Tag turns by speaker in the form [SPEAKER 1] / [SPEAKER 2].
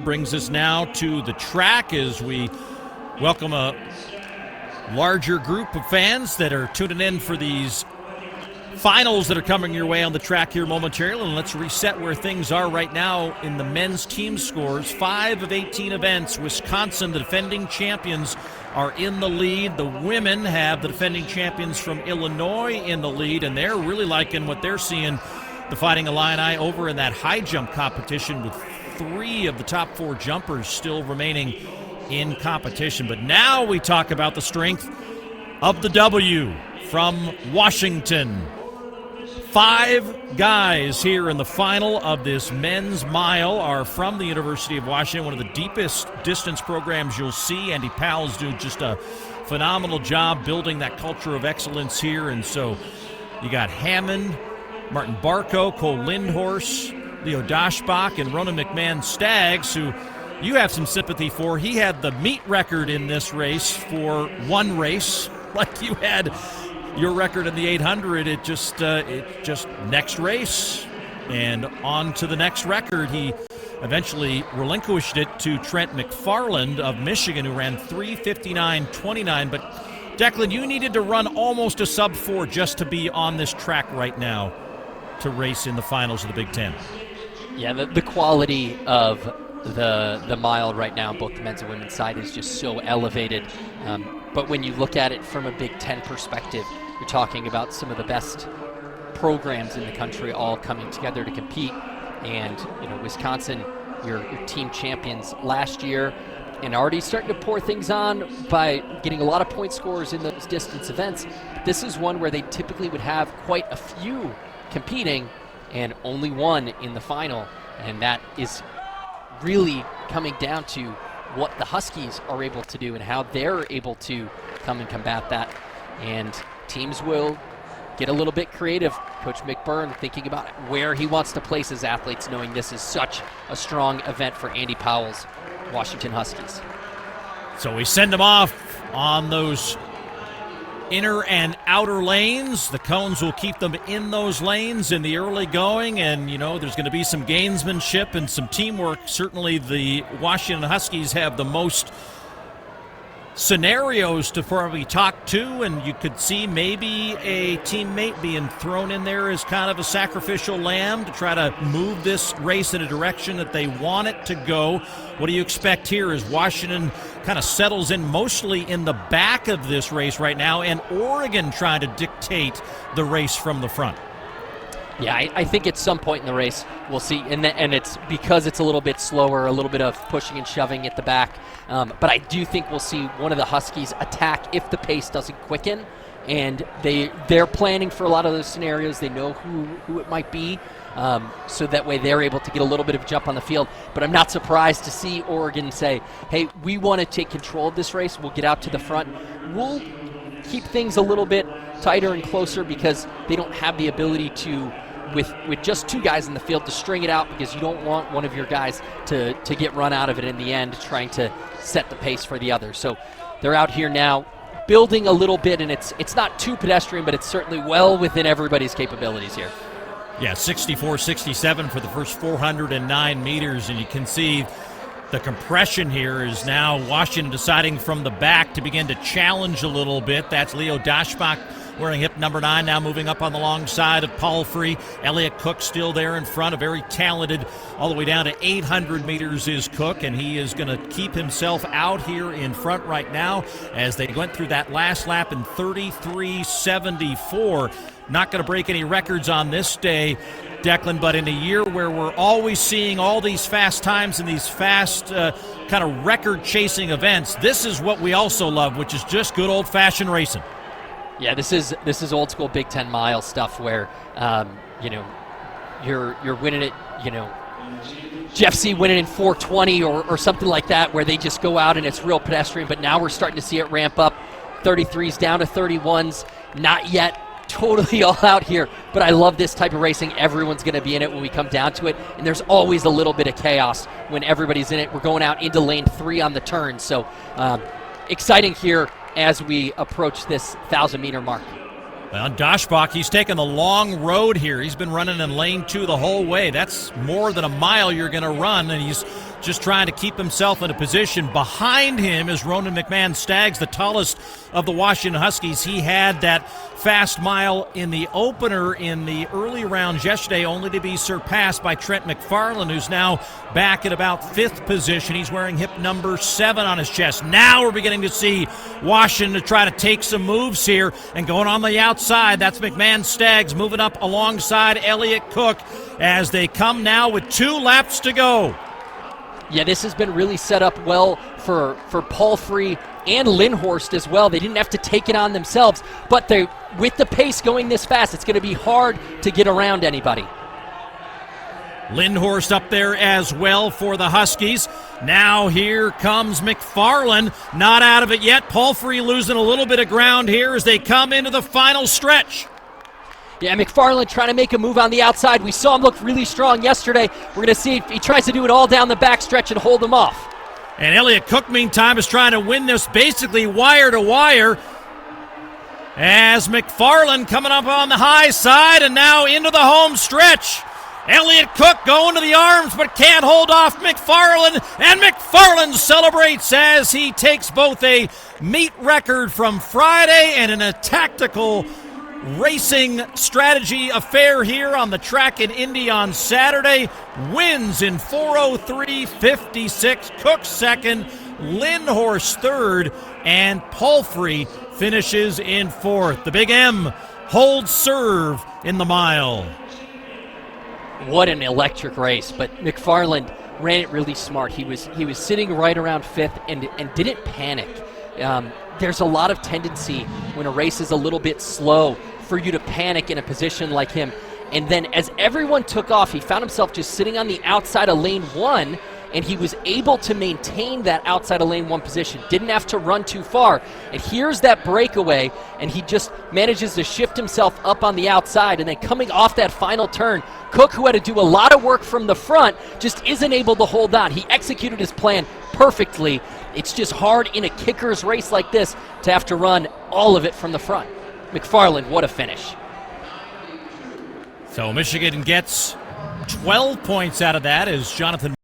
[SPEAKER 1] brings us now to the track as we welcome a larger group of fans that are tuning in for these finals that are coming your way on the track here momentarily. And let's reset where things are right now in the men's team scores. 5 of 18 events. Wisconsin, the defending champions, are in the lead. The women have the defending champions from Illinois in the lead, and they're really liking what they're seeing, the Fighting Illini, over in that high jump competition with 3 of the top 4 jumpers still remaining in competition. But now we talk about the strength of the W from Washington. 5 guys here in the final of this men's mile are from the University of Washington, one of the deepest distance programs you'll see. Andy Powell's doing just a phenomenal job building that culture of excellence here. And so you got Hammond, Martin Barco, Cole Lindhorst, Leo Daschbach, and Ronan McMahon-Staggs, who you have some sympathy for. He had the meet record in this race for one race, like you had your record in the 800. It just next race and on to the next record. He eventually relinquished it to Trent McFarland of Michigan, who ran 3:59.29. But Declan, you needed to run almost a sub-4 just to be on this track right now to race in the finals of the Big Ten.
[SPEAKER 2] Yeah, the quality of the mile right now, both the men's and women's side, is just so elevated. But when you look at it from a Big Ten perspective, you're talking about some of the best programs in the country all coming together to compete. And Wisconsin, your team champions last year, and already starting to pour things on by getting a lot of point scores in those distance events. This is one where they typically would have quite a few competing and only one in the final. And that is really coming down to what the Huskies are able to do and how they're able to come and combat that. And teams will get a little bit creative. Coach McBurn thinking about where he wants to place his athletes, knowing this is such a strong event for Andy Powell's Washington Huskies.
[SPEAKER 1] So we send them off on those inner and outer lanes. The cones will keep them in those lanes in the early going, and there's going to be some gamesmanship and some teamwork. Certainly the Washington Huskies have the most scenarios to probably talk to, and you could see maybe a teammate being thrown in there as kind of a sacrificial lamb to try to move this race in a direction that they want it to go. What do you expect here as Washington kind of settles in mostly in the back of this race right now, and Oregon trying to dictate the race from the front?
[SPEAKER 2] Yeah, I think at some point in the race we'll see, and it's because it's a little bit slower, a little bit of pushing and shoving at the back. But I do think we'll see one of the Huskies attack if the pace doesn't quicken, and they're planning for a lot of those scenarios. They know who it might be, so that way they're able to get a little bit of a jump on the field. But I'm not surprised to see Oregon say, hey, we want to take control of this race. We'll get out to the front. We'll keep things a little bit tighter and closer because they don't have the ability to, with just 2 guys in the field, to string it out, because you don't want one of your guys to get run out of it in the end trying to set the pace for the other. So they're out here now building a little bit, and it's not too pedestrian, but it's certainly well within everybody's capabilities here.
[SPEAKER 1] Yeah, 64-67 for the first 409 meters, and you can see the compression here is now Washington deciding from the back to begin to challenge a little bit. That's Leo Daschbach wearing hip number 9, now moving up on the long side of Paul Free. Elliot Cook still there in front, a very talented, all the way down to 800 meters is Cook, and he is going to keep himself out here in front right now as they went through that last lap in 33:74. Not going to break any records on this day, Declan, but in a year where we're always seeing all these fast times and these fast kind of record-chasing events, this is what we also love, which is just good old-fashioned racing.
[SPEAKER 2] Yeah, this is old school Big Ten mile stuff where you're winning it. Jeff C. winning in 4:20 or something like that, where they just go out and it's real pedestrian. But now we're starting to see it ramp up. 33s down to 31s. Not yet totally all out here, but I love this type of racing. Everyone's going to be in it when we come down to it, and there's always a little bit of chaos when everybody's in it. We're going out into lane 3 on the turn, so exciting here as we approach this 1,000-meter mark.
[SPEAKER 1] Well, Daschbach, he's taken the long road here. He's been running in lane 2 the whole way. That's more than a mile you're going to run, and he's just trying to keep himself in a position. Behind him is Ronan McMahon-Staggs, the tallest of the Washington Huskies. He had that fast mile in the opener in the early rounds yesterday, only to be surpassed by Trent McFarland, who's now back at about 5th position. He's wearing hip number 7 on his chest. Now we're beginning to see Washington to try to take some moves here, and going on the outside, that's McMahon-Staggs moving up alongside Elliott Cook as they come now with 2 laps to go.
[SPEAKER 2] Yeah, this has been really set up well for Palfrey and Lindhorst as well. They didn't have to take it on themselves, but with the pace going this fast, it's going to be hard to get around anybody.
[SPEAKER 1] Lindhorst up there as well for the Huskies. Now here comes McFarland, not out of it yet. Palfrey losing a little bit of ground here as they come into the final stretch.
[SPEAKER 2] Yeah, McFarland trying to make a move on the outside. We saw him look really strong yesterday. We're going to see if he tries to do it all down the back stretch and hold him off.
[SPEAKER 1] And Elliott Cook, meantime, is trying to win this basically wire to wire as McFarland coming up on the high side and now into the home stretch. Elliott Cook going to the arms but can't hold off McFarland, and McFarland celebrates as he takes both a meet record from Friday and in a tactical racing strategy affair here on the track in Indy on Saturday. Wins in 4:03.56. Cook second, Lindhorst third, and Palfrey finishes in 4th. The Big M holds serve in the mile.
[SPEAKER 2] What an electric race, but McFarland ran it really smart. He was sitting right around 5th and didn't panic. There's a lot of tendency when a race is a little bit slow for you to panic in a position like him. And then as everyone took off, he found himself just sitting on the outside of lane 1, and he was able to maintain that outside of lane 1 position. Didn't have to run too far. And here's that breakaway, and he just manages to shift himself up on the outside. And then coming off that final turn, Cook, who had to do a lot of work from the front, just isn't able to hold on. He executed his plan perfectly. It's just hard in a kicker's race like this to have to run all of it from the front. McFarland, what a finish.
[SPEAKER 1] So Michigan gets 12 points out of that as Jonathan